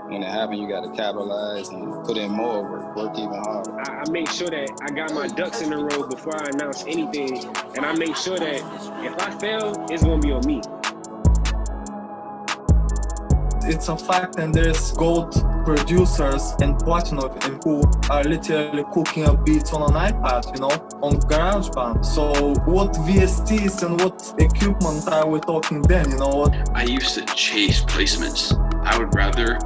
when it happens, you got to capitalize and put in more work even harder. I make sure that I got my ducks in a row before I announce anything, and I make sure that if I fail, it's gonna be on me. It's a fact, and there's gold producers and platinum who are literally cooking up beats on an iPad, on GarageBand. So what VSTs and what equipment are we talking then, I used to chase placements. I would rather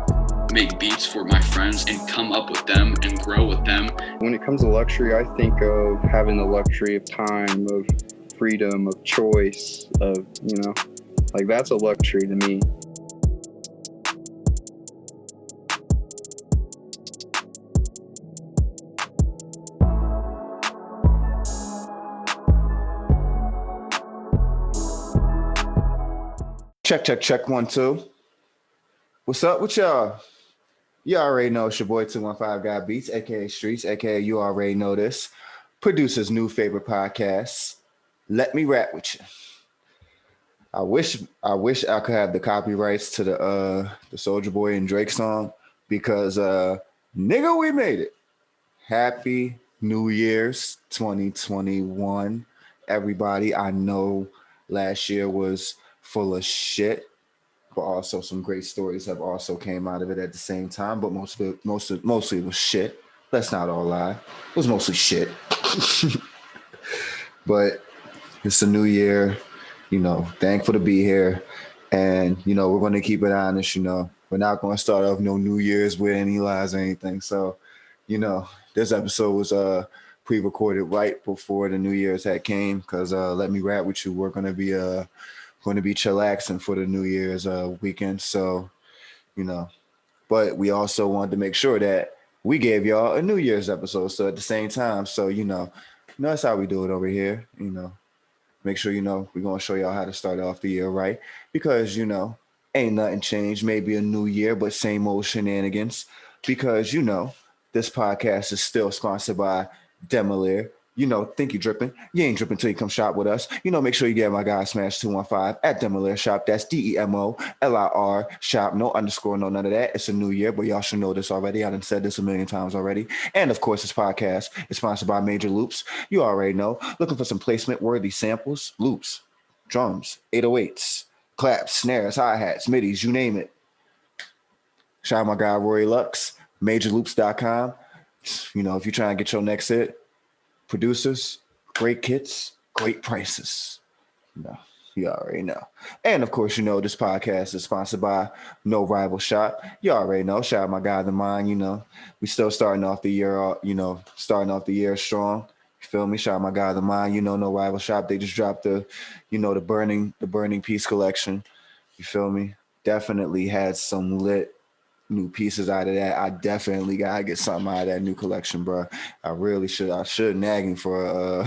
make beats for my friends and come up with them and grow with them. When it comes to luxury, I think of having the luxury of time, of freedom, of choice, of, like that's a luxury to me. Check, 1, 2. What's up with y'all? You already know it's your boy 215 Guy Beats, aka Streets, aka you already know this. Producer's new favorite podcast, Let Me Rap With You. I wish I could have the copyrights to the Soulja Boy and Drake song because nigga, we made it. Happy New Year's 2021, everybody. I know last year was full of shit, but also some great stories have also came out of it at the same time. But mostly it was shit. Let's not all lie. It was mostly shit. But it's a new year, thankful to be here. And, we're going to keep it honest, we're not going to start off no New Year's with any lies or anything. So, this episode was pre-recorded right before the New Year's had came because Let Me Rap With You, we're going to be chillaxing for the New Year's weekend. So, but we also wanted to make sure that we gave y'all a New Year's episode. So at the same time, so, that's how we do it over here, make sure, we're going to show y'all how to start off the year right because, ain't nothing changed. Maybe a new year, but same old shenanigans because, this podcast is still sponsored by LMRWY. Think you dripping. You ain't dripping till you come shop with us. Make sure you get my guy Smash 215 at LMRWY Shop. That's DEMOLIR Shop. No underscore, no none of that. It's a new year, but y'all should know this already. I done said this a million times already. And of course, this podcast is sponsored by Major Loops. You already know. Looking for some placement-worthy samples, loops, drums, 808s, claps, snares, hi-hats, midis, you name it. Shout out my guy Roy Lux, majorloops.com. If you're trying to get your next hit, producers, great kits, great prices. You already know. And of course, this podcast is sponsored by No Rival Shop. You already know. Shout out my guy, The Mind. We still starting off the year, strong. You feel me? Shout out my guy, The Mind. No Rival Shop. They just dropped the Burning Peace collection. You feel me? Definitely had some lit new pieces out of that. I definitely gotta get something out of that new collection, bro. I really should. I should nagging for a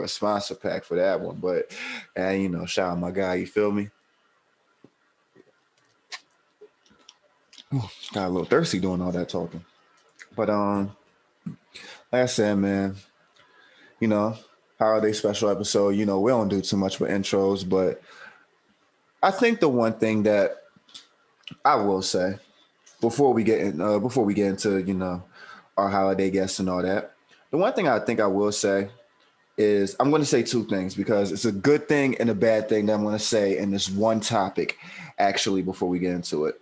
sponsor pack for that one. But shout out my guy. You feel me? Ooh, got a little thirsty doing all that talking. But like I said, man, holiday special episode. We don't do too much with intros, but I think the one thing that I will say before we get into our holiday guests and all that, the one thing I think I will say is I'm going to say two things because it's a good thing and a bad thing that I'm going to say in this one topic actually before we get into it.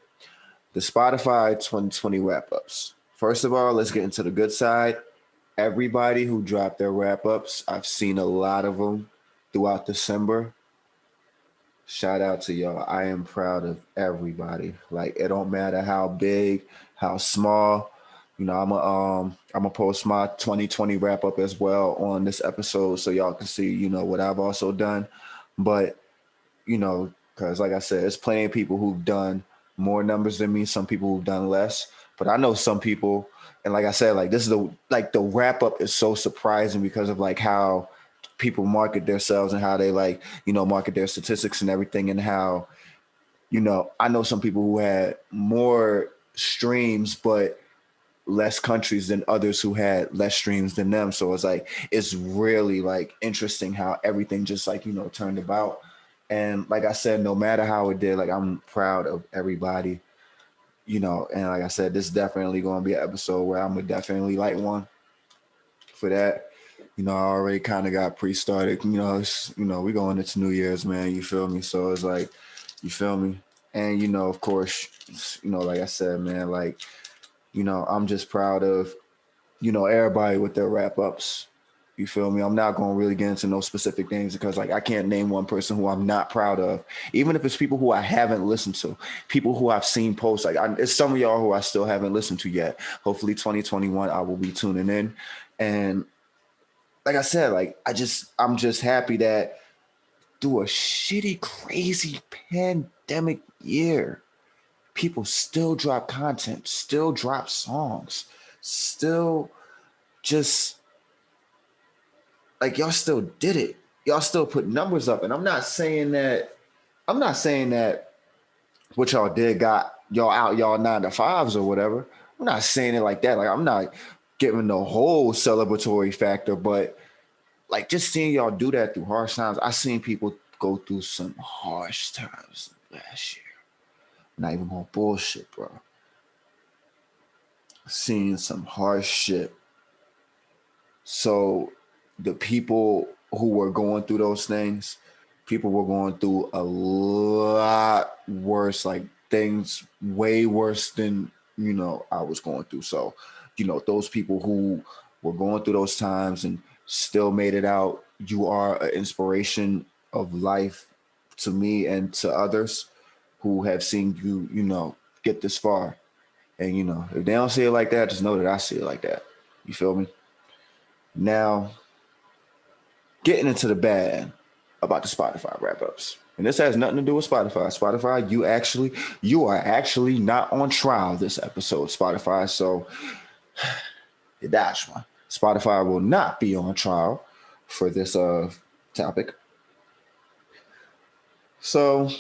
The Spotify 2020 wrap-ups. First of all, let's get into the good side. Everybody who dropped their wrap-ups, I've seen a lot of them throughout December. Shout out to y'all. I am proud of everybody. Like, it don't matter how big, how small. I'm gonna post my 2020 wrap up as well on this episode so y'all can see, what I've also done. But, because like I said, there's plenty of people who've done more numbers than me, some people who've done less. But I know some people, and like I said, like this is the wrap up is so surprising because of like how people market themselves and how they market their statistics and everything, and how, I know some people who had more streams but less countries than others who had less streams than them. So it's really like interesting how everything just turned about. And like I said, no matter how it did, like I'm proud of everybody, you know. And like I said, this is definitely going to be an episode where I'm gonna definitely light one for that. You know, I already kind of got pre-started. We going into New Year's, man. You feel me? So it's like, you feel me? And of course, like I said, man, like I'm just proud of everybody with their wrap ups. You feel me? I'm not going to really get into no specific things because like I can't name one person who I'm not proud of, even if it's people who I haven't listened to, people who I've seen posts. Like it's some of y'all who I still haven't listened to yet. Hopefully 2021, I will be tuning in. And like I said, like I'm just happy that through a shitty, crazy pandemic year, people still drop content, still drop songs, still just like y'all still did it. Y'all still put numbers up. And I'm not saying that what y'all did got y'all out y'all 9-to-5s or whatever. I'm not saying it like that. Like I'm not giving the whole celebratory factor, but like just seeing y'all do that through harsh times. I seen people go through some harsh times last year. Not even gonna bullshit, bro. Seeing some harsh shit. So the people who were going through those things, people were going through a lot worse, like things way worse than, I was going through. So, those people who were going through those times and still made it out, you are an inspiration of life to me and to others who have seen you, get this far. And, if they don't see it like that, just know that I see it like that. You feel me? Now, getting into the bad about the Spotify wrap-ups. And this has nothing to do with Spotify. Spotify, you are actually not on trial this episode, Spotify. So that's one. Spotify will not be on trial for this topic. So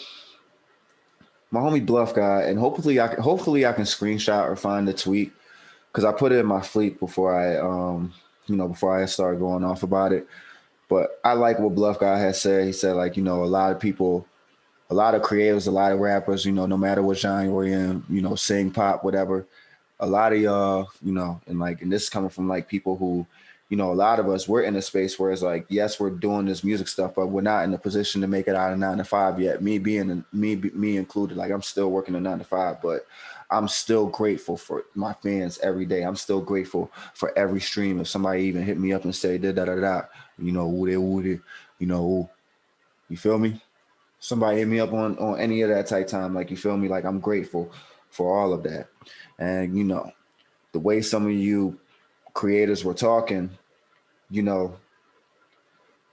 my homie Bluff guy, and hopefully I can screenshot or find the tweet because I put it in my fleet before I started going off about it. But I like what Bluff guy has said. He said, like, a lot of people, a lot of creators, a lot of rappers, no matter what genre you're in, sing, pop, whatever. A lot of y'all, and this is coming from like people who, a lot of us, we're in a space where it's like, yes, we're doing this music stuff, but we're not in a position to make it out of 9-to-5 yet. Me included, like I'm still working a 9-to-5, but I'm still grateful for my fans every day. I'm still grateful for every stream. If somebody even hit me up and say da da da da, you feel me? Somebody hit me up on any of that type time, like you feel me? Like I'm grateful for all of that. And the way some of you creators were talking, the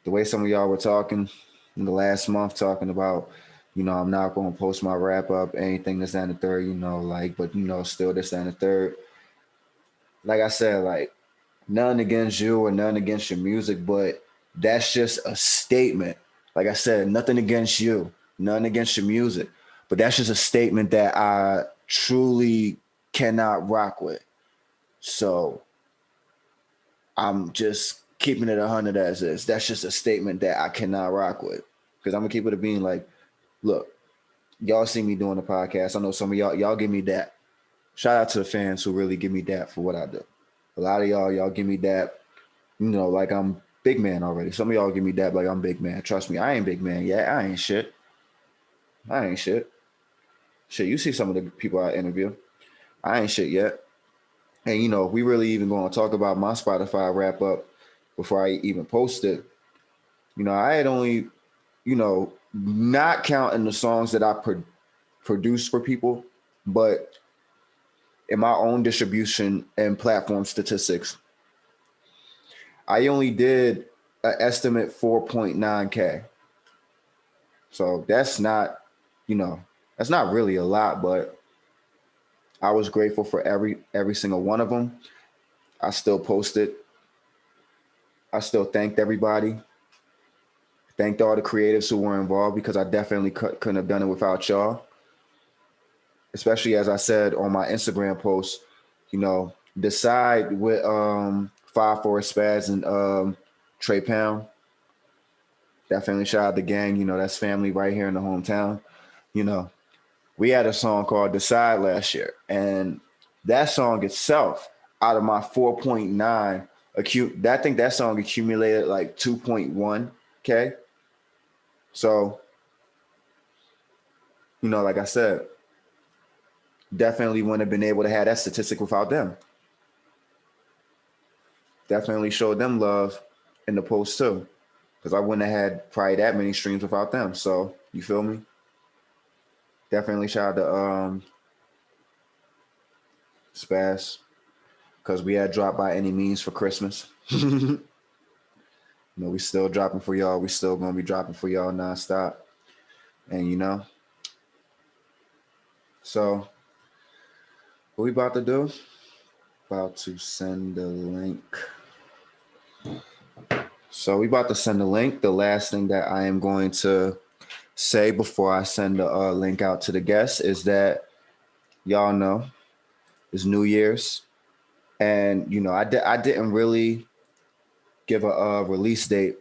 way some of y'all were talking in the last month, talking about, I'm not going to post my wrap up, anything that's and the third, but still this and the third. Like I said, like none against you or none against your music, but that's just a statement. Like I said, nothing against you, none against your music, but that's just a statement that I truly cannot rock with. So I'm just keeping it 100 as is. That's just a statement that I cannot rock with. Because I'm going to keep it a being like, look, y'all see me doing the podcast. I know some of y'all give me that. Shout out to the fans who really give me that for what I do. A lot of y'all give me that, like I'm big man already. Some of y'all give me that like I'm big man. Trust me, I ain't big man yet. I ain't shit. Shit, you see some of the people I interview. I ain't shit yet. And we really even going to talk about my Spotify wrap up before I even post it. I had only, not counting the songs that I produce for people, but in my own distribution and platform statistics, I only did an estimate 4.9K. So that's not, that's not really a lot, but I was grateful for every single one of them. I still posted. I still thanked everybody. Thanked all the creatives who were involved because I definitely couldn't have done it without y'all. Especially as I said on my Instagram post, decide with 5 for Spaz and Trey Pound. Definitely shout out the gang. You know, that's family right here in the hometown. You know, we had a song called Decide last year, and that song itself, out of my 4.9, I think that song accumulated like 2.1K. So, you know, like I said, definitely wouldn't have been able to have that statistic without them. Definitely showed them love in the post too, because I wouldn't have had probably that many streams without them. So, you feel me? Definitely shout out to Spaz, because we had dropped by any means for Christmas. You know, we still dropping for y'all. We still gonna be dropping for y'all nonstop. And you know, so what we about to do? About to send the link. So we about to send the link. The last thing that I am going to say before I send the link out to the guests is that y'all know it's New Year's, and you know I didn't really give a release date,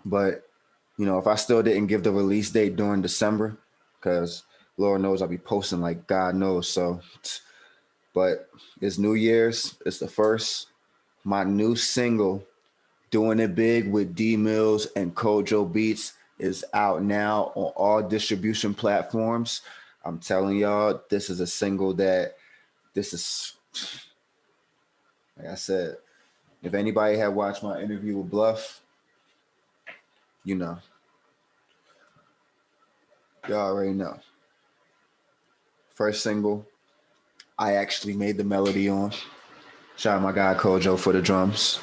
but you know if I still didn't give the release date during December, because Lord knows I'll be posting like God knows. So, but it's New Year's. It's the first. My new single, Doing It Big with D Mills and Kojo Beats, is out now on all distribution platforms. I'm telling y'all, this is a single that this is, like I said, if anybody had watched my interview with Bluff, you know, y'all already know. First single, I actually made the melody on. Shout out my guy Kojo for the drums.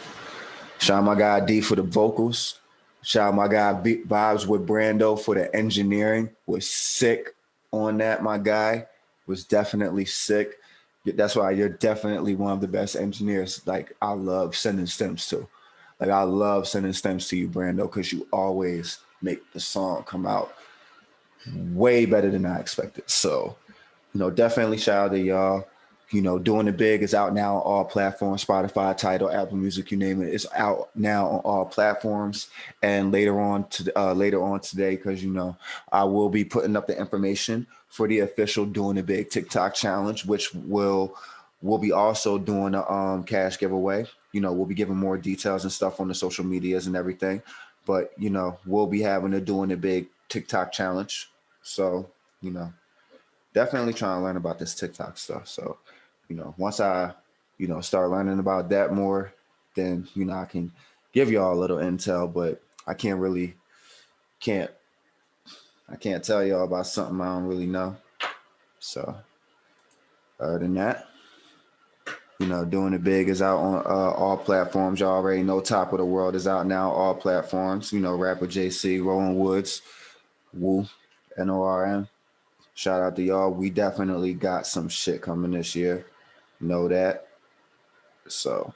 Shout out my guy D for the vocals. Shout out my guy Vibes with Brando for the engineering. Was sick on that, my guy. Was definitely sick. That's why you're definitely one of the best engineers. Like, I love sending stems to. Like, I love sending stems to you, Brando, because you always make the song come out way better than I expected. So, you know, definitely shout out to y'all. You know, Doing It Big is out now on all platforms, Spotify, Tidal, Apple Music, you name it. It's out now on all platforms. And later on today, because you know, I will be putting up the information for the official Doing It Big TikTok challenge, which we'll be also doing a cash giveaway. You know, we'll be giving more details and stuff on the social medias and everything. But you know, we'll be having a Doing It Big TikTok challenge. So, you know, definitely trying to learn about this TikTok stuff. So, you know, once I, you know, start learning about that more, then, you know, I can give y'all a little intel, but I can't tell y'all about something I don't really know. So, other than that, you know, Doing It Big is out on all platforms. Y'all already know Top of the World is out now, all platforms. You know, Rapper JC, Rolling Woods, Woo, NORM. Shout out to y'all. We definitely got some shit coming this year. Know that. So,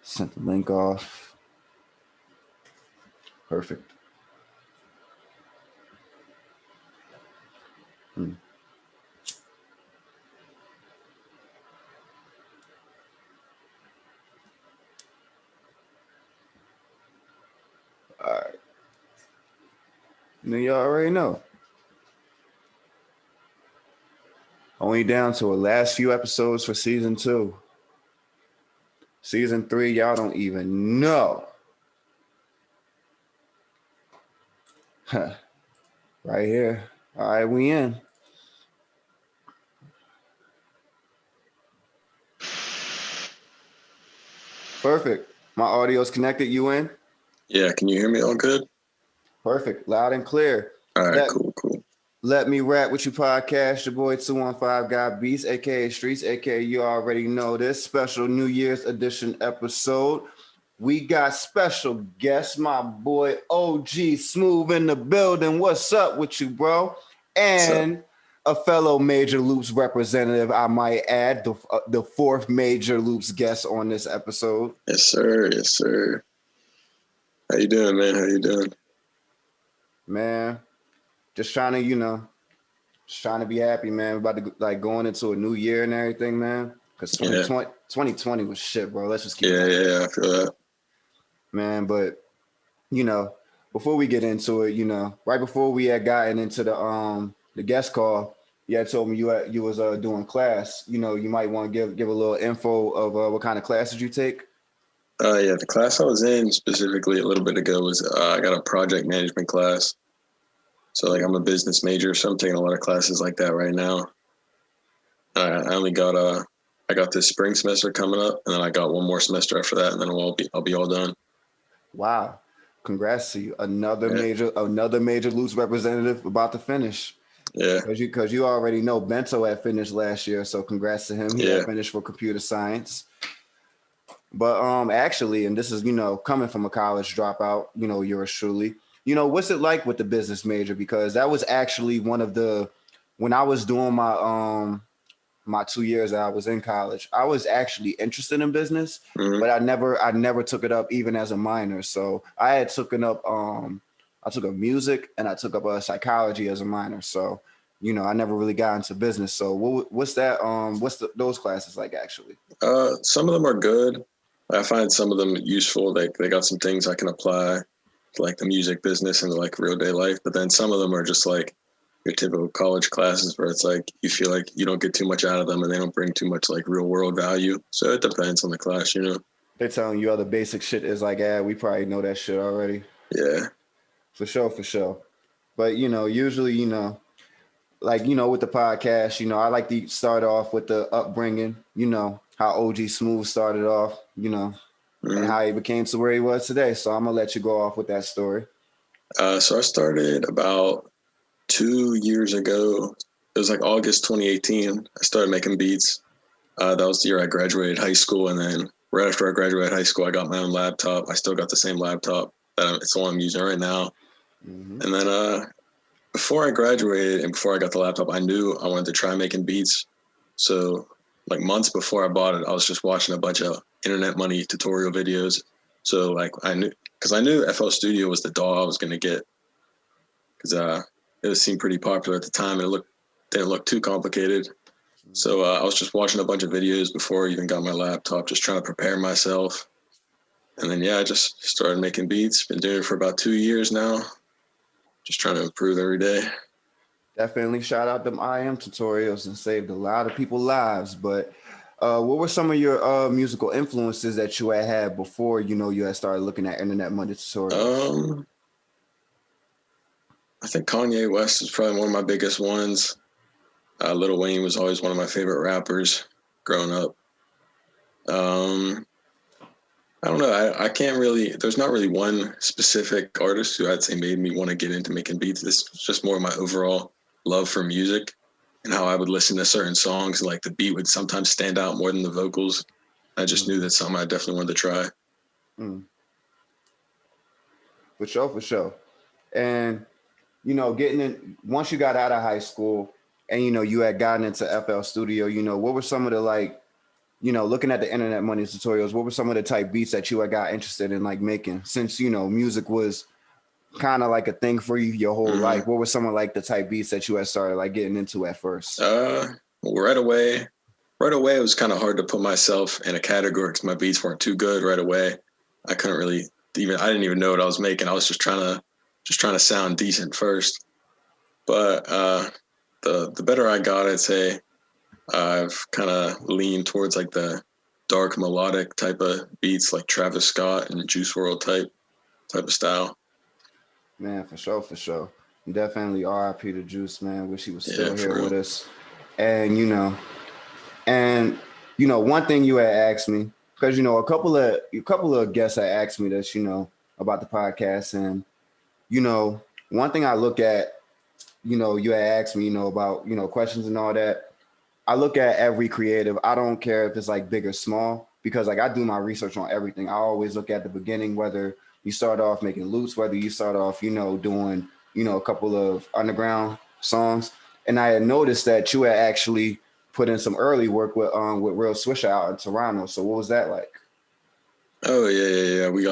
sent the link off. Perfect. All right. Now y'all already know. Only down to the last few episodes for season 2. Season 3, y'all don't even know. Huh. Right here. All right, we in. Perfect. My audio's connected. You in? Yeah, can you hear me all good? Perfect. Loud and clear. All right, cool. Let Me Rap With You podcast. Your boy 215 Guy Beats, aka Streets, aka you already know this special New Year's edition episode. We got special guest, my boy GeeSmooth in the building. What's up with you, bro? And a fellow Major Loops representative, I might add, the fourth Major Loops guest on this episode. Yes, sir. How you doing, man? How you doing? Man, just trying to, you know, just trying to be happy, man. We're about to like going into a new year and everything, man. because Yeah. 2020 was shit, bro. Let's just keep Yeah, it. yeah, I feel that. Man, but you know, before we get into it, you know, right before we had gotten into the guest call, you had told me you was doing class. You know, you might want to give a little info of what kind of classes you take. Yeah, the class I was in specifically a little bit ago was I got a project management class. So like I'm a business major, so I'm taking a lot of classes like that right now. I only got I got this spring semester coming up, and then I got one more semester after that, and then I'll be all done. Wow. Congrats to you. Another Yeah. major Loops representative about to finish. Yeah, Because you already know Bento had finished last year, so congrats to him. He yeah. had finished for computer science. But actually, and this is, you know, coming from a college dropout, you know, yours truly. You know, what's it like with the business major? Because that was actually one of the when I was doing my 2 years that I was in college, I was actually interested in business, Mm-hmm. but I never took it up even as a minor. So I had taken up I took up music and I took up psychology as a minor. So, you know, I never really got into business. So what's that those classes like actually? Some of them are good. I find some of them useful. They got some things I can apply to like the music business and like real day life. But then some of them are just like your typical college classes where it's like you feel like you don't get too much out of them and they don't bring too much like real world value. So it depends on the class, you know. They're telling you other basic shit is like, we probably know that shit already. Yeah. For sure, for sure. But you know, usually, you know, like, you know, with the podcast, you know, I like to start off with the upbringing, you know, how GeeSmooth started off, you know, and Mm-hmm. how he became to where he was today. So I'm gonna let you go off with that story. So I started about 2 years ago. It was like August 2018. I started making beats. That was the year I graduated high school. And then right after I graduated high school, I got my own laptop. I still got the same laptop. It's the one I'm using right now. Mm-hmm. And then before I graduated and before I got the laptop, I knew I wanted to try making beats. So like months before I bought it, I was just watching a bunch of internet money tutorial videos. So like I knew FL Studio was the DAW I was going to get because it seemed pretty popular at the time and didn't look too complicated. So I was just watching a bunch of videos before I even got my laptop, just trying to prepare myself. And then, I just started making beats. Been doing it for about 2 years now. Just trying to improve every day. Definitely shout out them IM tutorials and saved a lot of people's lives. But what were some of your musical influences that you had before, you know, you had started looking at internet money tutorials? I think Kanye West is probably one of my biggest ones. Lil Wayne was always one of my favorite rappers growing up. I don't know. I can't really, there's not really one specific artist who I'd say made me want to get into making beats. This was just more of my overall love for music and how I would listen to certain songs. Like the beat would sometimes stand out more than the vocals. I just knew that's something I definitely wanted to try. For sure, for sure. And, you know, once you got out of high school and, you know, you had gotten into FL Studio, you know, what were some of the like, you know, looking at the internet money tutorials, what were some of the type beats that you had got interested in like making since, you know, music was kind of like a thing for you your whole life? What were some of like the type beats that you had started like getting into at first? Right away, it was kind of hard to put myself in a category because my beats weren't too good right away. I couldn't really I didn't even know what I was making. I was just trying to sound decent first. But the better I got, I'd say I've kind of leaned towards like the dark melodic type of beats, like Travis Scott and Juice WRLD type of style. Man, for sure, for sure. Definitely RIP to Juice, man. Wish he was still here real. with us. And you know, one thing you had asked me, because you know, a couple of guests had asked me this, you know, about the podcast. And, you know, one thing I look at, you know, you had asked me, you know, about, you know, questions and all that. I look at every creative. I don't care if it's like big or small, because like I do my research on everything. I always look at the beginning, whether you start off making loops, whether you start off, you know, doing, you know, a couple of underground songs. And I had noticed that you had actually put in some early work with Real Swisher out in Toronto. So what was that like? Oh yeah. We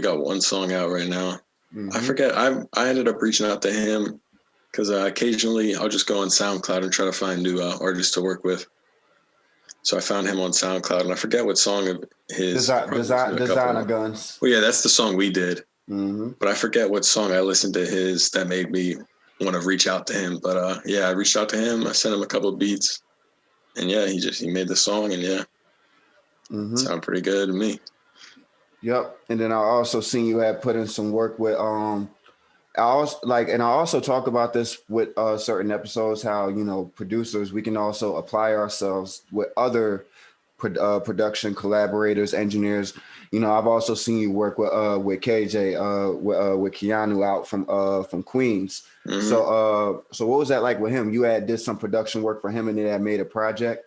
got one song out right now. Mm-hmm. I forget. I ended up reaching out to him because occasionally I'll just go on SoundCloud and try to find new artists to work with. So I found him on SoundCloud, and I forget what song of his. Designer Guns. Well, yeah, that's the song we did. Mm-hmm. But I forget what song I listened to his that made me want to reach out to him. But yeah, I reached out to him. I sent him a couple of beats, and yeah, he made the song, and yeah, sounded pretty good to me. Yep. And then I also seen you had put in some work with I also talk about this with certain episodes, how, you know, producers, we can also apply ourselves with other production collaborators, engineers. You know, I've also seen you work with KJ, with Keanu out from Queens. Mm-hmm. So what was that like with him? You did some production work for him, and then had made a project.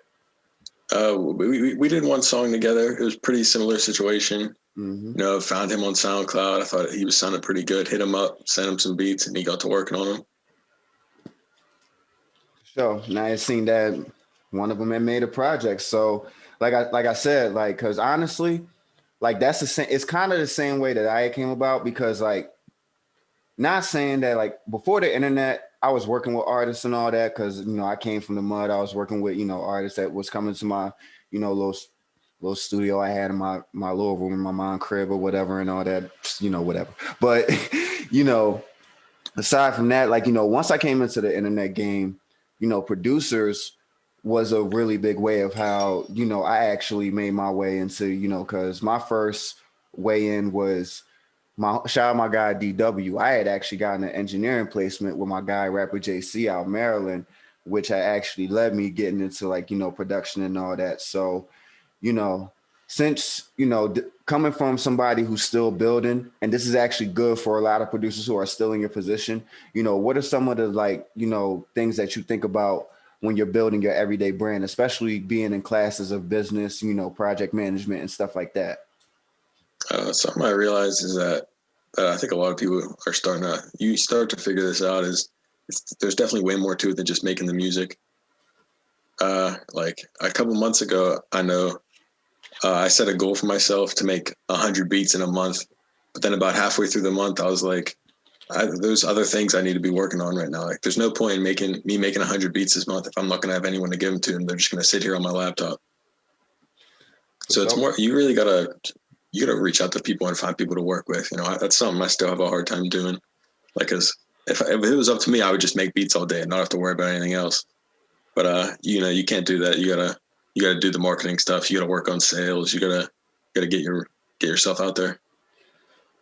We did one song together. It was a pretty similar situation. Mm-hmm. You know, found him on SoundCloud. I thought he was sounding pretty good. Hit him up, sent him some beats, and he got to working on them. So now I seen that one of them had made a project. So like I said, like, because honestly, like that's the same. It's kind of the same way that I came about, because like, not saying that like before the internet, I was working with artists and all that, because, you know, I came from the mud. I was working with, you know, artists that was coming to my, you know, little studio I had in my little room in my mom crib or whatever and all that, you know, whatever. But, you know, aside from that, like, you know, once I came into the internet game, you know, producers was a really big way of how, you know, I actually made my way into, you know, because my first way in was shout out my guy DW. I had actually gotten an engineering placement with my guy rapper JC out of Maryland, which had actually led me getting into, like, you know, production and all that. So, you know, since, you know, coming from somebody who's still building, and this is actually good for a lot of producers who are still in your position, you know, what are some of the, like, you know, things that you think about when you're building your everyday brand, especially being in classes of business, you know, project management and stuff like that? Something I realized is that I think a lot of people are you start to figure this out, there's definitely way more to it than just making the music. Like a couple months ago, I know I set a goal for myself to make 100 beats in a month, but then about halfway through the month, I was like, there's other things I need to be working on right now. Like, there's no point in making 100 beats this month if I'm not going to have anyone to give them to, and they're just going to sit here on my laptop. So it's more, you really gotta reach out to people and find people to work with. You know, that's something I still have a hard time doing. Like, cause if it was up to me, I would just make beats all day and not have to worry about anything else. But you know, you can't do that. You gotta do the marketing stuff. You gotta work on sales. You gotta get yourself out there.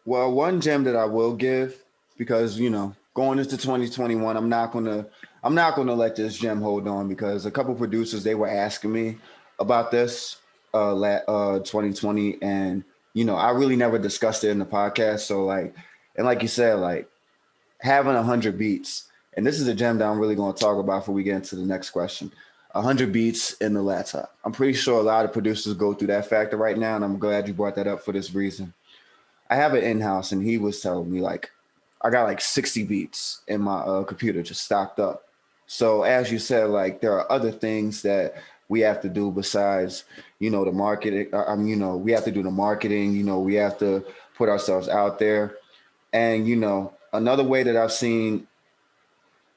Well, one gem that I will give, because, you know, going into 2021, I'm not gonna let this gem hold on, because a couple producers, they were asking me about this 2020, and, you know, I really never discussed it in the podcast. So, like, and like you said, like, having 100 beats, and this is a gem that I'm really going to talk about before we get into the next question. 100 beats in the laptop. I'm pretty sure a lot of producers go through that factor right now, and I'm glad you brought that up for this reason. I have it in-house, and he was telling me, like, I got like 60 beats in my computer just stocked up. So as you said, like, there are other things that we have to do besides, you know, the marketing. You know, we have to do the marketing. You know, we have to put ourselves out there. And, you know, another way that I've seen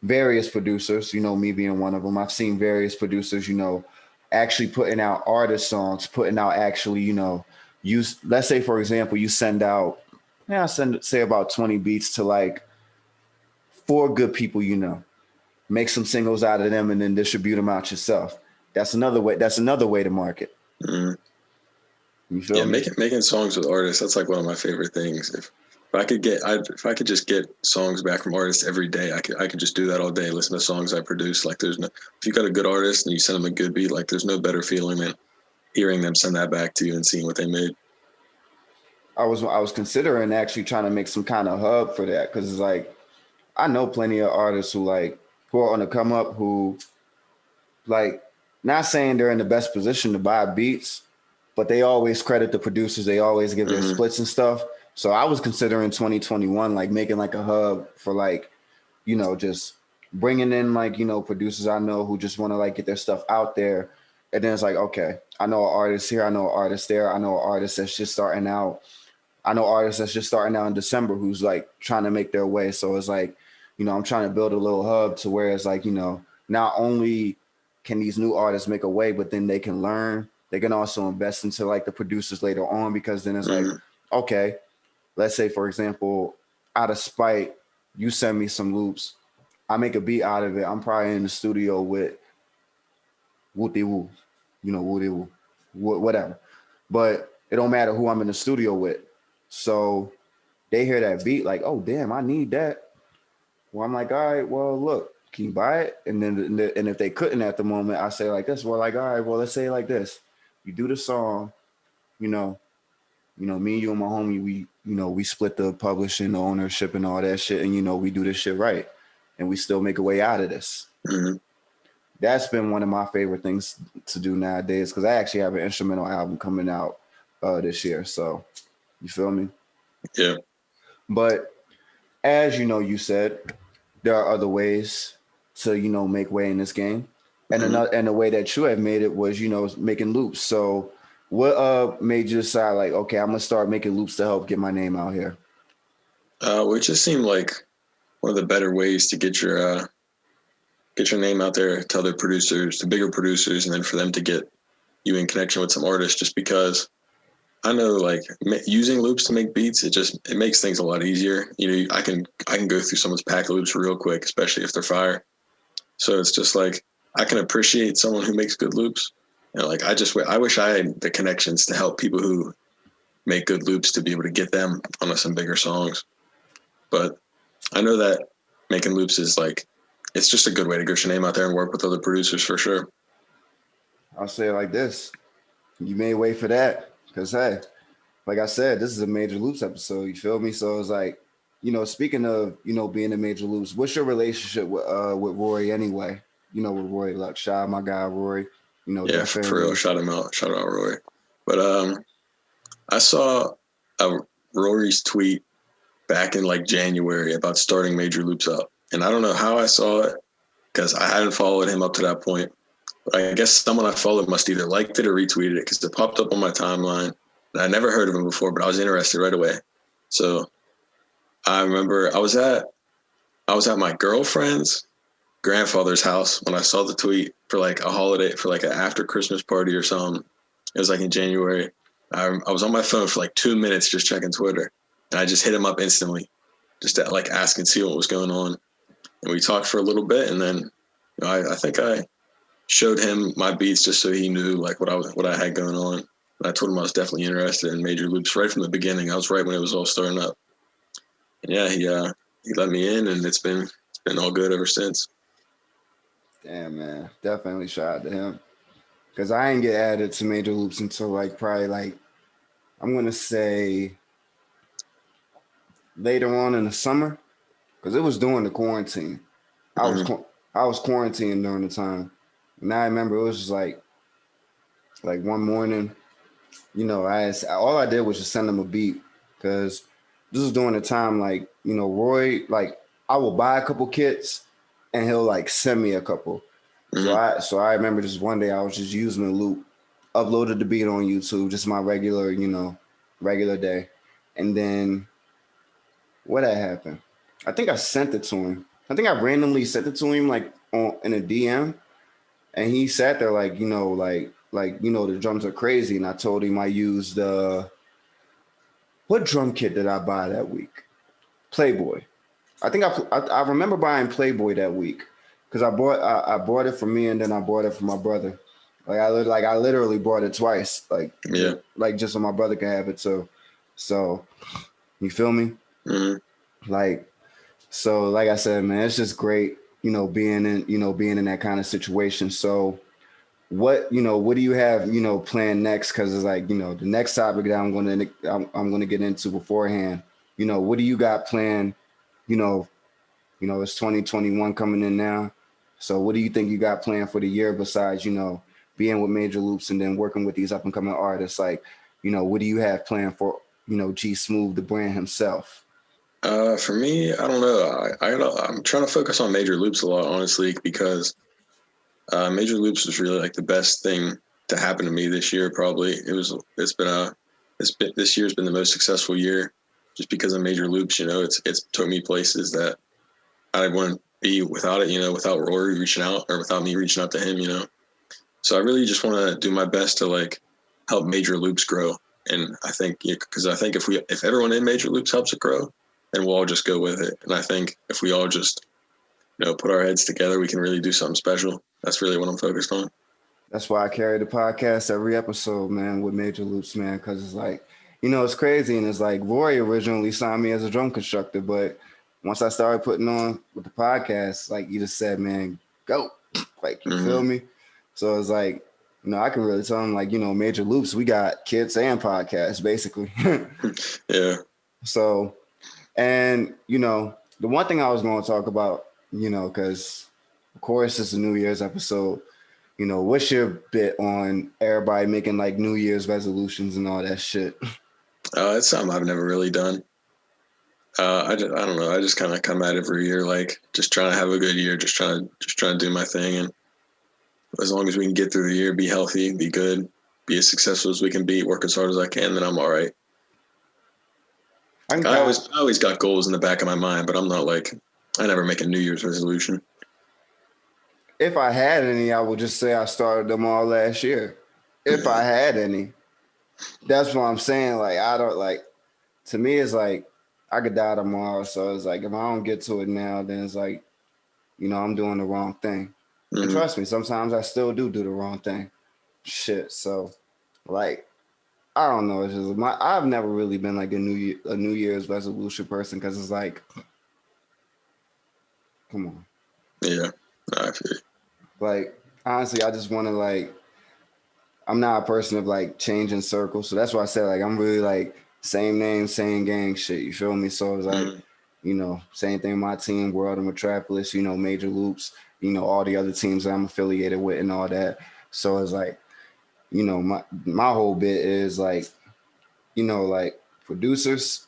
various producers, you know, me being one of them, I've seen various producers, you know, actually putting out artist songs, putting out actually, you know, let's say, for example, you send out, say about 20 beats to like 4 good people, you know, make some singles out of them and then distribute them out yourself. That's another way to market. Mm-hmm. You feel me? Making songs with artists, that's like one of my favorite things. If I could just get songs back from artists every day, I could just do that all day. Listen to songs I produce. Like, if you got a good artist and you send them a good beat, like, there's no better feeling than hearing them send that back to you and seeing what they made. I was considering actually trying to make some kind of hub for that, because it's like, I know plenty of artists who are on the come up, who, like, not saying they're in the best position to buy beats, but they always credit the producers. They always give their splits and stuff. So I was considering 2021, like, making like a hub for, like, you know, just bringing in, like, you know, producers I know who just want to, like, get their stuff out there. And then it's like, okay, I know an artist here, I know an artist there, I know an artist that's just starting out. I know artists that's just starting out in December who's, like, trying to make their way. So it's like, you know, I'm trying to build a little hub to where it's like, you know, not only can these new artists make a way, but then they can learn. They can also invest into like the producers later on, because then it's like, okay, let's say, for example, out of spite, you send me some loops. I make a beat out of it. I'm probably in the studio with Wooty Woo, Wooty Woo, whatever. But it don't matter who I'm in the studio with. So they hear that beat like, oh, damn, I need that. Well, I'm like, all right, well, look, can you buy it? And then, and if they couldn't at the moment, I say like this. Well, like, all right, well, let's say it like this. You do the song, me, you, and my homie, we split the publishing, the ownership, and all that shit, and we do this shit right, and we still make a way out of this. Mm-hmm. That's been one of my favorite things to do nowadays, because I actually have an instrumental album coming out this year. So, you feel me? Yeah. But as you said, there are other ways to make way in this game, and and the way that you have made it was making loops. So what made you decide like, okay, I'm gonna start making loops to help get my name out here? Which just seemed like one of the better ways to get your name out there to other producers, to bigger producers, and then for them to get you in connection with some artists. Just because I know, like, using loops to make beats, it makes things a lot easier. I can go through someone's pack loops real quick, especially if they're fire. So it's just like I can appreciate someone who makes good loops. And like I wish I had the connections to help people who make good loops to be able to get them on some bigger songs. But I know that making loops is like, it's just a good way to get your name out there and work with other producers for sure. I'll say it like this. You made way for that. Because, hey, like I said, this is a Major Loops episode. You feel me? So it's like, speaking of, being in Major Loops, what's your relationship with Rory anyway? With Rory Luck. Shout out my guy, Rory. Yeah, for real. Shout him out. Shout out Rory. But I saw Rory's tweet back in like January about starting Major Loops up. And I don't know how I saw it, because I hadn't followed him up to that point. But I guess someone I followed must either liked it or retweeted it, because it popped up on my timeline. And I never heard of him before, but I was interested right away. So I remember I was at my girlfriend's grandfather's house when I saw the tweet for like a holiday, for like an after Christmas party or something. It was like in January. I was on my phone for like 2 minutes just checking Twitter, and I just hit him up instantly, just to like ask and see what was going on. And we talked for a little bit, and then I think I showed him my beats just so he knew like what I had going on. And I told him I was definitely interested in Major Loops right from the beginning. I was right when it was all starting up. And yeah, he let me in, and it's been all good ever since. Damn, man, definitely shout out to him, because I didn't get added to Major Loops until like probably like, I'm gonna say later on in the summer, because it was during the quarantine. I was quarantined during the time, and I remember it was just like one morning, all I did was just send him a beat, because this was during the time like Roy, like I will buy a couple kits and he'll like send me a couple. Mm-hmm. So I remember just one day I was just using a loop, uploaded the beat on YouTube, just my regular day, and then what had happened? I think I sent it to him. I think I randomly sent it to him like in a DM, and he sat there like the drums are crazy, and I told him I used what drum kit did I buy that week? Playboy. I think I remember buying Playboy that week, because I bought it for me, and then I bought it for my brother. Like I literally bought it twice. Like yeah, like just so my brother can have it too. So you feel me? Mm-hmm. Like I said, man, it's just great, being in that kind of situation. So what do you have planned next? Because it's like the next topic that I'm gonna get into beforehand. What do you got planned? It's 2021 coming in now. So what do you think you got planned for the year besides being with Major Loops and then working with these up and coming artists? Like what do you have planned for GeeSmooth, the brand himself? For me, I don't know. I'm trying to focus on Major Loops a lot, honestly, because Major Loops was really like the best thing to happen to me this year. Probably this year's been the most successful year, just because of Major Loops. It's took me places that I wouldn't be without it, without Rory reaching out or without me reaching out to him. So I really just want to do my best to like help Major Loops grow. And I think, because I think if everyone in Major Loops helps it grow, then we'll all just go with it. And I think if we all just, put our heads together, we can really do something special. That's really what I'm focused on. That's why I carry the podcast every episode, man, with Major Loops, man, because it's like, it's crazy. And it's like Roy originally signed me as a drum constructor, but once I started putting on with the podcast, like you just said, man, go. Like, you feel me? So it's like, I can really tell them, like, Major Loops, we got kids and podcasts, basically. Yeah. So, and, the one thing I was going to talk about, because, of course, it's a New Year's episode. What's your bit on everybody making, like, New Year's resolutions and all that shit? It's something I've never really done. I don't know. I just kind of come at it every year, like, just trying to have a good year, just trying to do my thing. And as long as we can get through the year, be healthy, be good, be as successful as we can be, work as hard as I can, then I'm all right. I always got goals in the back of my mind, but I'm not like, I never make a New Year's resolution. If I had any, I would just say I started them all last year. If I had any. That's what I'm saying. Like, I don't like, to me, it's like, I could die tomorrow. So it's like, if I don't get to it now, then it's like, I'm doing the wrong thing. And trust me, sometimes I still do the wrong thing. Shit. So, like, I don't know. It's just I've never really been like a New Year's resolution person because it's like, come on. Yeah, I feel you. Like, honestly, I just want to like, I'm not a person of like changing circles. So that's why I said like, I'm really like same name, same gang shit. You feel me? So it's like, same thing. My team, World and Metropolis, Major Loops, all the other teams that I'm affiliated with and all that. So it's like, my whole bit is like, like producers,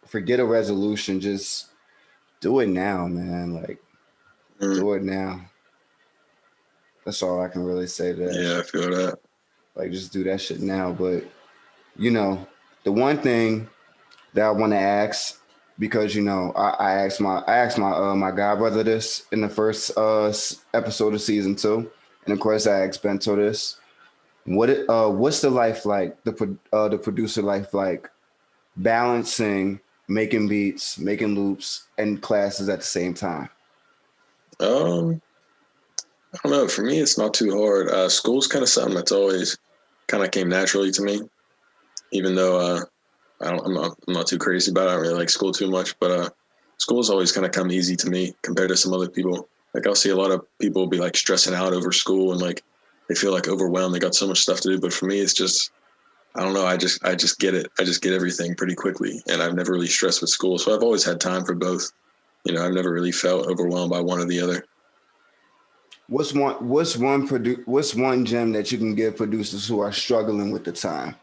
forget a resolution, just do it now, man. Like, do it now. That's all I can really say to that. Yeah, I feel that. Like, just do that shit now. But, the one thing that I want to ask, because, I asked my god brother this in the first episode of season 2. And of course I asked Bento this. What's the life like, the producer life like, balancing making beats, making loops, and classes at the same time? I don't know. For me, it's not too hard. School's kind of something that's always kind of came naturally to me, even though I'm not too crazy about it. I don't really like school too much, but school's always kind of come easy to me compared to some other people. Like, I'll see a lot of people be like stressing out over school and like they feel like overwhelmed. They got so much stuff to do, but for me, it's just, I don't know. I just get it. I just get everything pretty quickly, and I've never really stressed with school. So I've always had time for both. I've never really felt overwhelmed by one or the other. What's one gem that you can give producers who are struggling with the time?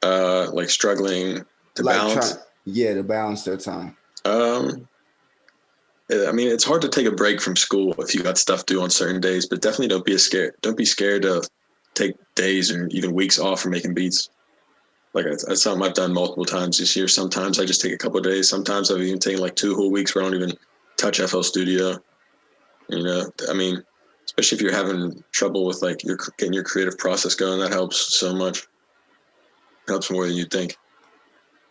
Like struggling to balance. To balance their time. I mean, it's hard to take a break from school if you got stuff due on certain days, but definitely don't be scared. Don't be scared to take days or even weeks off from making beats. Like, that's something I've done multiple times this year. Sometimes I just take a couple of days. Sometimes I've even taken like 2 whole weeks where I don't even touch FL Studio. I mean, especially if you're having trouble with like getting your creative process going, that helps so much. It helps more than you think.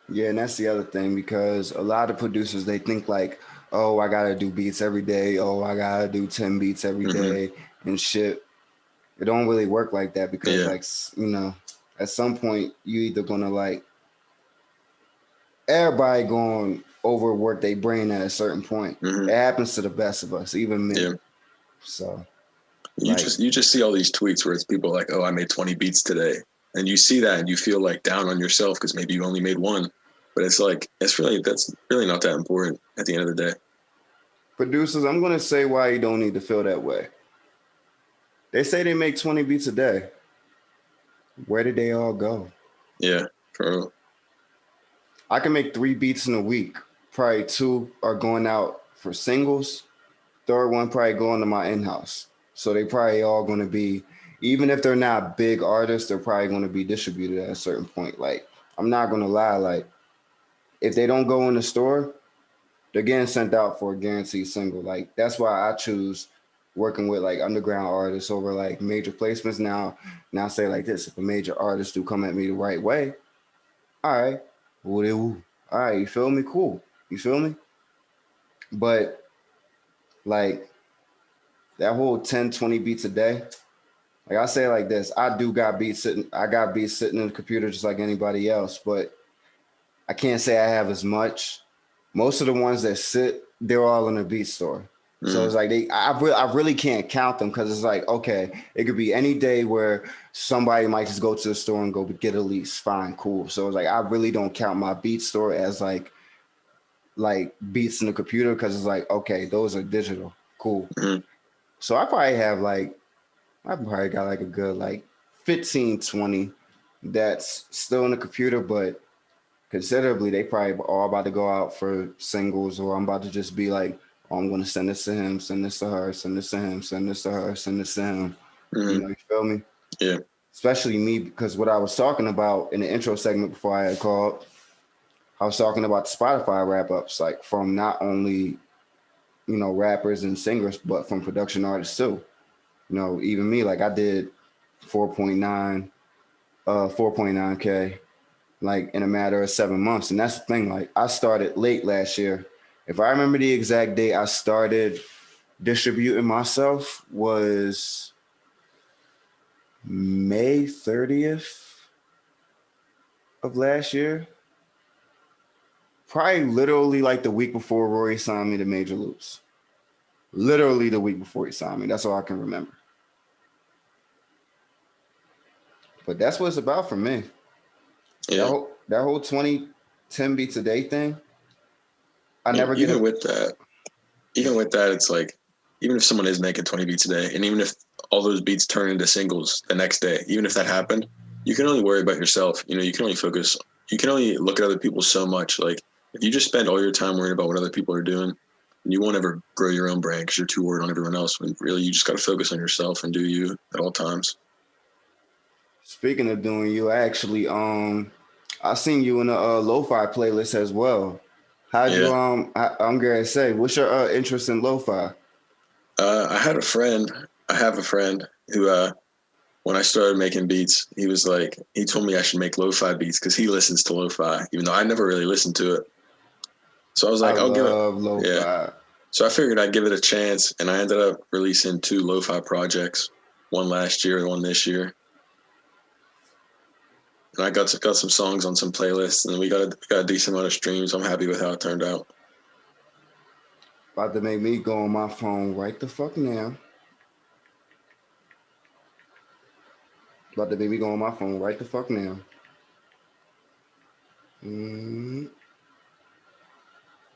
Yeah, and that's the other thing, because a lot of producers, they think like, oh, I gotta do beats every day. Oh, I gotta do 10 beats every day and shit. It don't really work like that, because like, at some point you either gonna like, everybody going to overwork their brain at a certain point. It happens to the best of us, even me. Yeah. So you just see all these tweets where it's people like, oh, I made 20 beats today. And you see that and you feel like down on yourself because maybe you only made 1. But it's like, that's really not that important at the end of the day. Producers, I'm going to say why you don't need to feel that way. They say they make 20 beats a day. Where did they all go? Yeah, for real. I can make 3 beats in a week. Probably 2 are going out for singles. Third one probably going to my in-house. So they probably all going to be, even if they're not big artists, they're probably going to be distributed at a certain point. Like, I'm not going to lie. Like, if they don't go in the store, they're getting sent out for a guaranteed single. Like that's why I choose working with like underground artists over like major placements. Now say like this: if a major artist do come at me the right way, all right, woo. All right, you feel me? Cool. You feel me? But like that whole 10, 20 beats a day. Like I say like this, I got beats sitting in the computer just like anybody else, but I can't say I have as much. Most of the ones that sit, they're all in a beat store. So it's like I really can't count them because it's like, okay, it could be any day where somebody might just go to the store and go get a lease. Fine, cool. So it's like I really don't count my beat store as like beats in the computer because it's like, okay, those are digital. Cool. So I probably got like a good like 15, 20 that's still in the computer, but considerably they probably all about to go out for singles, or I'm about to just be like, oh, I'm gonna send this to him, send this to her, send this to him, send this to her, send this to him. You know, you feel me? Yeah. Especially me, because what I was talking about in the intro segment before I had called, I was talking about the Spotify wrap ups, like from not only, you know, rappers and singers, but from production artists too. You know, even me, like I did 4.9K like in a matter of 7 months. And that's the thing, like I started late last year. If I remember the exact date I started distributing myself was May 30th of last year. Probably literally like the week before Rory signed me to Major Loops. Literally the week before he signed me. That's all I can remember. But that's what it's about for me. Yeah. That whole 10 beats a day thing. Even with that, it's like, even if someone is making 20 beats a day, and even if all those beats turn into singles the next day, even if that happened, you can only worry about yourself. You know, you can only look at other people so much. Like if you just spend all your time worrying about what other people are doing, you won't ever grow your own brand because you're too worried on everyone else. When really you just got to focus on yourself and do you at all times. Speaking of doing you, actually, I seen you in the LoFi playlist as well. How'd you I'm gonna say, what's your interest in LoFi? I have a friend who when I started making beats, he told me I should make lo-fi beats because he listens to lo-fi, even though I never really listened to it. So I was like, I'll give it. Lo-fi. Yeah. So I figured I'd give it a chance, and I ended up releasing 2 lo-fi projects, one last year and one this year. And I got some songs on some playlists, and we got a decent amount of streams. I'm happy with how it turned out. About to make me go on my phone right the fuck now.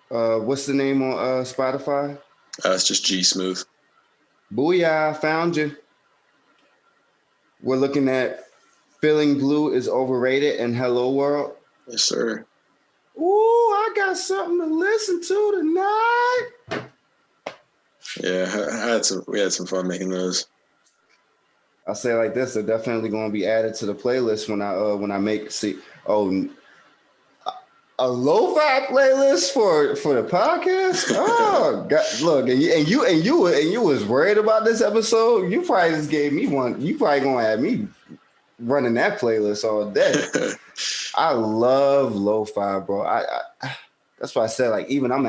What's the name on Spotify? It's just GeeSmooth. Booyah, found you. We're looking at Feeling Blue is Overrated and Hello World. Yes, sir. Ooh, I got something to listen to tonight. Yeah, we had some fun making those. I'll say it like this: they're definitely going to be added to the playlist when I make a lo-fi playlist for the podcast. Oh, God, look, and you was worried about this episode. You probably just gave me one. You probably gonna have me running that playlist all day. I love lo-fi, bro. I that's why I said, like, even I'm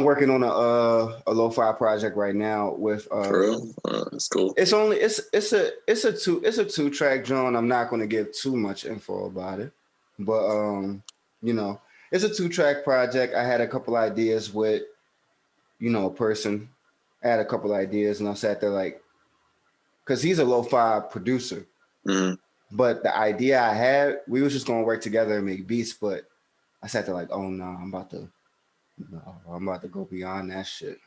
working on a lo-fi project right now with For real? That's cool. It's a 2-track joint. I'm not going to give too much info about it, but you know, it's a 2-track project. I had a couple ideas with, you know, a person. I had a couple ideas, and I sat there like, because he's a lo-fi producer. Mm-hmm. But the idea I had, we was just going to work together and make beats. But I sat there like, oh no, I'm about to go beyond that shit.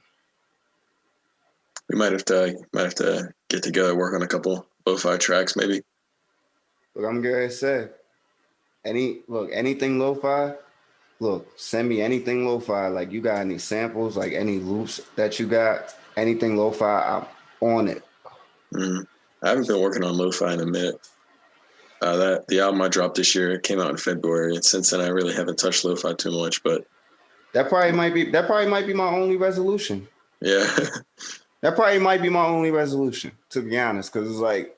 We might have to get together, work on a couple lo-fi tracks, maybe. Look, I'm gonna say, anything lo-fi. Look, send me anything lo-fi. Like, you got any samples, like any loops that you got, anything lo-fi, I'm on it. Mm-hmm. I haven't been working on lo-fi in a minute. The album I dropped this year came out in February, and since then I really haven't touched lo-fi too much. But That probably might be my only resolution. Yeah. That probably might be my only resolution, to be honest, because it's like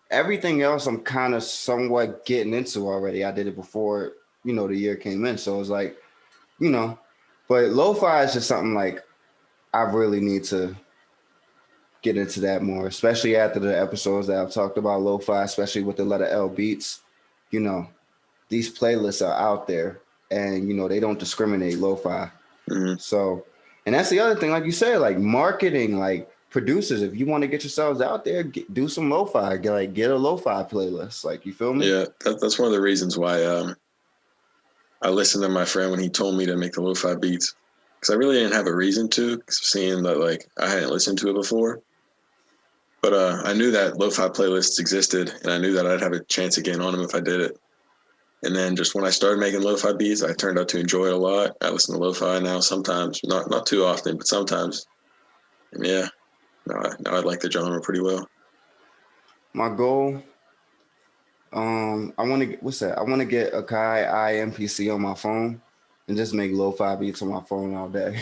everything else I'm kind of somewhat getting into already. I did it before, the year came in. So it's like, you know, but lo-fi is just something like I really need to get into that more, especially after the episodes that I've talked about lo-fi, especially with the letter L beats. You know, these playlists are out there and, they don't discriminate lo-fi. Mm-hmm. So, and that's the other thing, like you said, like marketing, like producers, if you want to get yourselves out there, do some lo-fi, get a lo-fi playlist. Like, you feel me? Yeah, that's one of the reasons why I listened to my friend when he told me to make the lo-fi beats, because I really didn't have a reason to, seeing that like I hadn't listened to it before. But I knew that lo-fi playlists existed, and I knew that I'd have a chance of getting on them if I did it. And then just when I started making lo-fi beats, I turned out to enjoy it a lot. I listen to lo-fi now sometimes, not too often, but sometimes. And yeah, now I like the genre pretty well. My goal, I want to get, what's that? I want to get a Kai IMPC on my phone and just make lo-fi beats on my phone all day.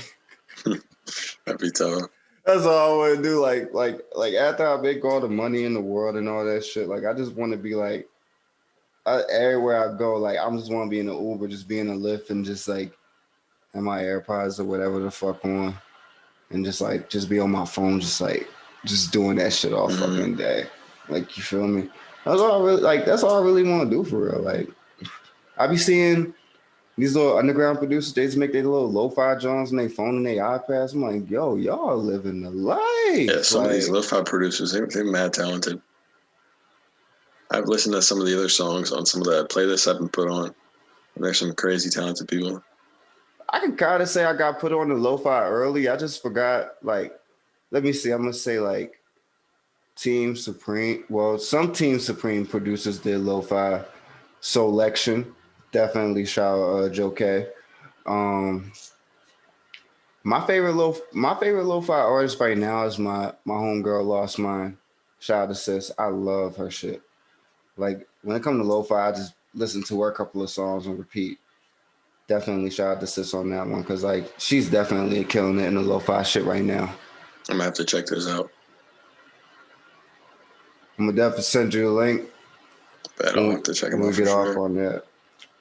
That'd be tough. That's all I want to do. Like after I make all the money in the world and all that shit, like I just want to be like, everywhere I go, like I just want to be in an Uber, just be in a Lyft, and just like have my AirPods or whatever the fuck on, and just be on my phone, just doing that shit all fucking day. Like, you feel me? That's all I really want to do for real. Like, I be seeing these little underground producers, they just make their little lo-fi joints on their phone and their iPads. I'm like, yo, y'all living the life. Yeah, some of these lo-fi producers, they're mad talented. I've listened to some of the other songs on some of the playlists I've been put on, and there's some crazy talented people. I can kind of say I got put on the lo-fi early. I just forgot, like, let me see. I'm going to say, like, Team Supreme. Well, some Team Supreme producers did lo-fi selection. Definitely shout out Joe K. My favorite lo-fi artist right now is my homegirl Lost.mindd. Shout out to sis. I love her shit. Like, when it comes to lo-fi, I just listen to her a couple of songs and repeat. Definitely shout out to sis on that one, because like she's definitely killing it in the lo-fi shit right now. I'm gonna have to check those out. I'm gonna definitely send you a link. But I'll have to check them out for get sure. off on that.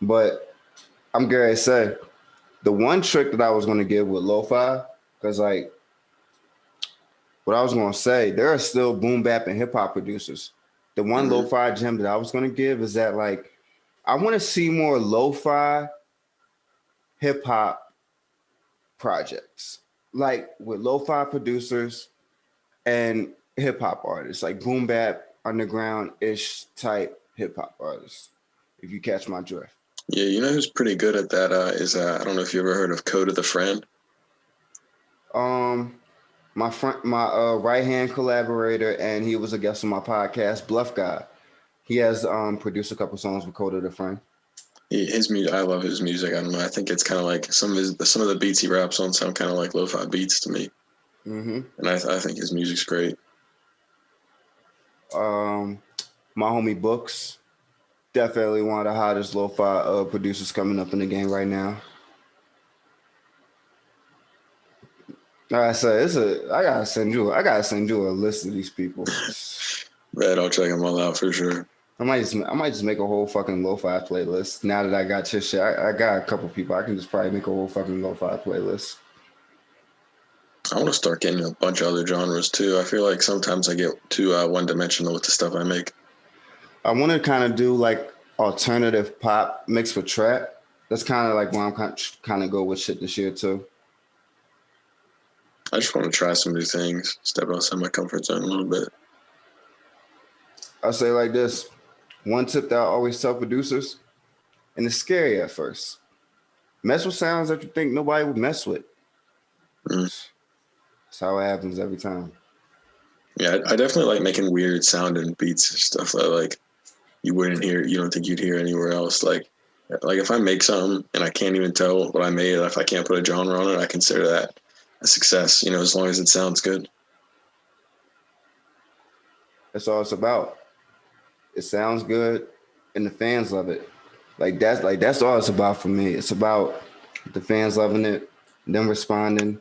But I'm gonna say the one trick that I was gonna give with lo-fi, because like what I was gonna say, there are still boom bap and hip hop producers. The one lo-fi gem that I was gonna give is that like I want to see more lo-fi hip hop projects, like with lo-fi producers and hip hop artists, like boom bap, underground ish type hip hop artists. If you catch my drift. Yeah, you know who's pretty good at that is I don't know if you ever heard of Code of the Friend. My right hand collaborator, and he was a guest on my podcast, Bluff Guy. He has produced a couple songs with Code of the Friend. His music, I love his music. I don't know. I think it's kind of like some of the beats he raps on sound kind of like lo-fi beats to me. And I think his music's great. My homie Books, definitely one of the hottest lo-fi producers coming up in the game right now. Like I said, I gotta send you a list of these people. Right, I'll check them all out for sure. I might just make a whole fucking lo-fi playlist. Now that I got your shit, I got a couple people. I can just probably make a whole fucking lo-fi playlist. I want to start getting a bunch of other genres too. I feel like sometimes I get too one-dimensional with the stuff I make. I want to kind of do like alternative pop mixed with trap. That's kind of like where I'm kind of go with shit this year too. I just want to try some new things, step outside my comfort zone a little bit. I say like this. One tip that I always tell producers, and it's scary at first. Mess with sounds that you think nobody would mess with. That's how it happens every time. Yeah, I definitely like making weird sounding beats and stuff that like you don't think you'd hear anywhere else. Like if I make something and I can't even tell what I made, if I can't put a genre on it, I consider that a success, as long as it sounds good. That's all it's about. It sounds good and the fans love it. That's all it's about for me. It's about the fans loving it, them responding,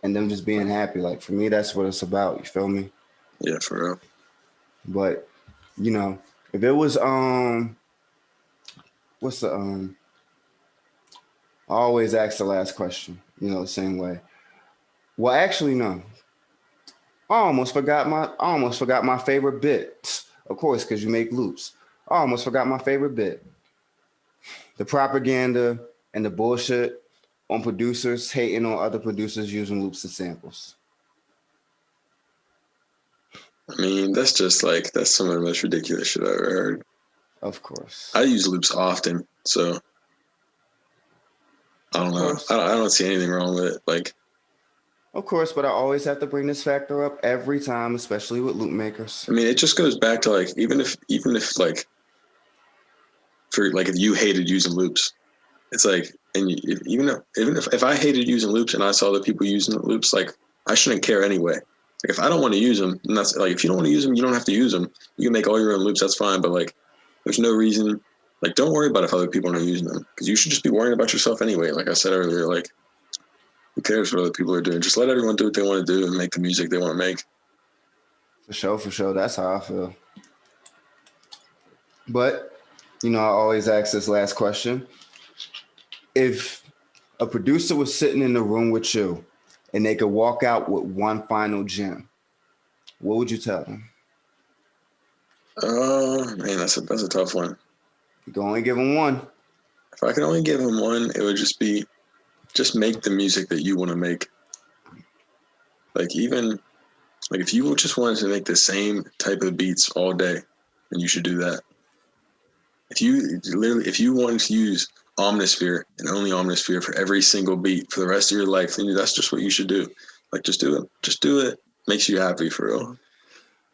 and them just being happy. Like for me, that's what it's about. You feel me? Yeah, for real. But you know, if it was what's the I always ask the last question, you know, the same way. Well, actually, no. I almost forgot my favorite bit. Of course, because you make loops. I almost forgot my favorite bit. The propaganda and the bullshit on producers hating on other producers using loops and samples. I mean, that's just like, that's some of the most ridiculous shit I've ever heard. Of course. I use loops often, so I don't know. I don't see anything wrong with it. Like, of course, but I always have to bring this factor up every time, especially with loop makers. I mean, it just goes back to like, even if like, for like, if you hated using loops, it's like, and even if I hated using loops and I saw the people using loops, like, I shouldn't care anyway. Like, if I don't want to use them, and that's like, if you don't want to use them, you don't have to use them. You can make all your own loops, that's fine. But like, there's no reason. Like, don't worry about if other people aren't using them, because you should just be worrying about yourself anyway. Like I said earlier, like, who cares what other people are doing? Just let everyone do what they want to do and make the music they want to make. For sure. That's how I feel. But, you know, I always ask this last question. If a producer was sitting in the room with you and they could walk out with one final gem, what would you tell them? Oh man, that's a tough one. You can only give them one. If I could only give him one, it would just be, just make the music that you want to make. Like, even like, if you just wanted to make the same type of beats all day, then you should do that. If you wanted to use Omnisphere and only Omnisphere for every single beat for the rest of your life, then that's just what you should do. Like, just do it. Just do it. Makes you happy, for real.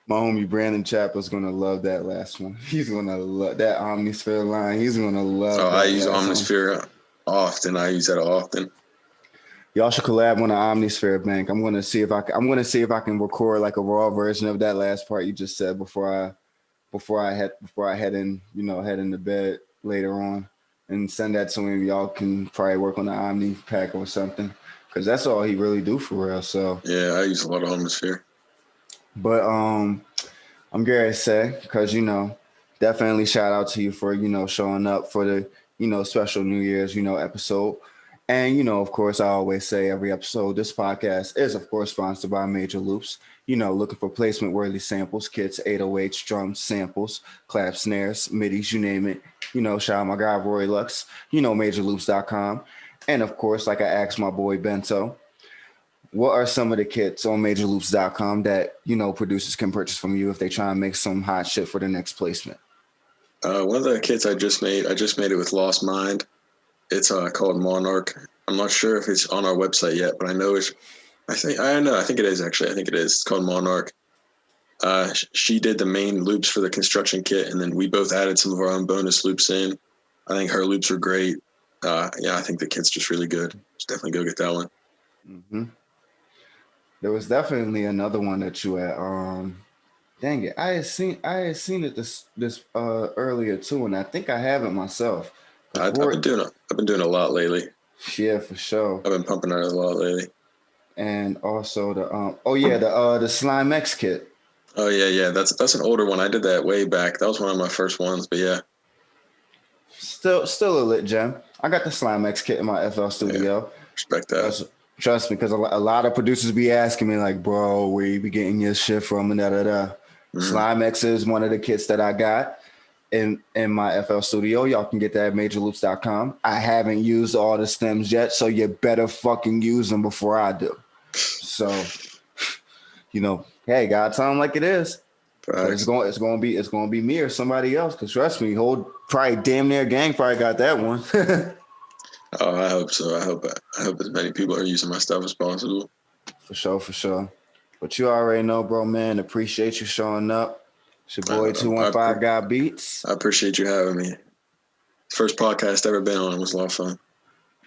My homie Brandon Chappell's gonna love that last one. He's gonna love that Omnisphere line. He's gonna love. Oh, that I use last Omnisphere one. often. I use that often. Y'all should collab on the Omnisphere bank. I'm gonna see if I can record like a raw version of that last part you just said before I head into bed later on, and send that to him. Y'all can probably work on the Omni pack or something, because that's all he really do for real. So yeah, I use a lot of Omnisphere. But I'm gonna say, because definitely shout out to you for showing up for the special New Year's episode. And of course, I always say every episode, this podcast is of course sponsored by Major Loops. Looking for placement worthy samples, kits, 808s, drums, samples, clap, snares, midis, you name it. Shout out my guy Roy Lux. Majorloops.com. And of course, like I asked my boy Bento, what are some of the kits on majorloops.com that producers can purchase from you if they try and make some hot shit for the next placement? One of the kits I just made it with Lost.mindd. It's called Monarch. I'm not sure if it's on our website yet, but I know it's. I think it is actually. I think it is. It's called Monarch. She did the main loops for the construction kit, and then we both added some of our own bonus loops in. I think her loops are great. I think the kit's just really good. Just definitely go get that one. Mm-hmm. There was definitely another one that you had. Dang it, I had seen it this earlier too, and I think I have it myself. I've been doing a lot lately. Yeah, for sure. I've been pumping out a lot lately. And also the Slime X kit. Oh yeah, that's an older one. I did that way back. That was one of my first ones, but yeah. Still a lit gem. I got the Slime X kit in my FL Studio. Yeah, respect that. Trust me, because a lot of producers be asking me like, bro, where you be getting your shit from and da-da-da. Mm-hmm. Slime X is one of the kits that I got in my FL Studio. Y'all can get that at majorloops.com. I haven't used all the stems yet, so you better fucking use them before I do. So, hey, God, tell them like it is. It's gonna be me or somebody else. Cause trust me, whole probably damn near gang probably got that one. Oh, I hope so. I hope as many people are using my stuff as possible. For sure. But you already know, bro, man. Appreciate you showing up. It's your boy 215 Got Beats. I appreciate you having me. First podcast ever been on. It was a lot of fun.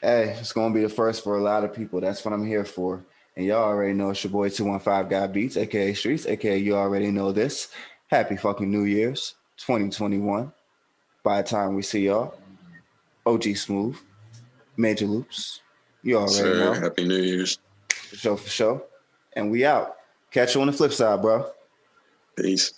Hey, it's gonna be the first for a lot of people. That's what I'm here for. And y'all already know it's your boy 215 Got Beats, aka Streets, aka you already know this. Happy fucking New Year's 2021. By the time we see y'all, GeeSmooth, Major Loops. You already Sir, know. Happy New Year's. For sure. And we out. Catch you on the flip side, bro. Peace.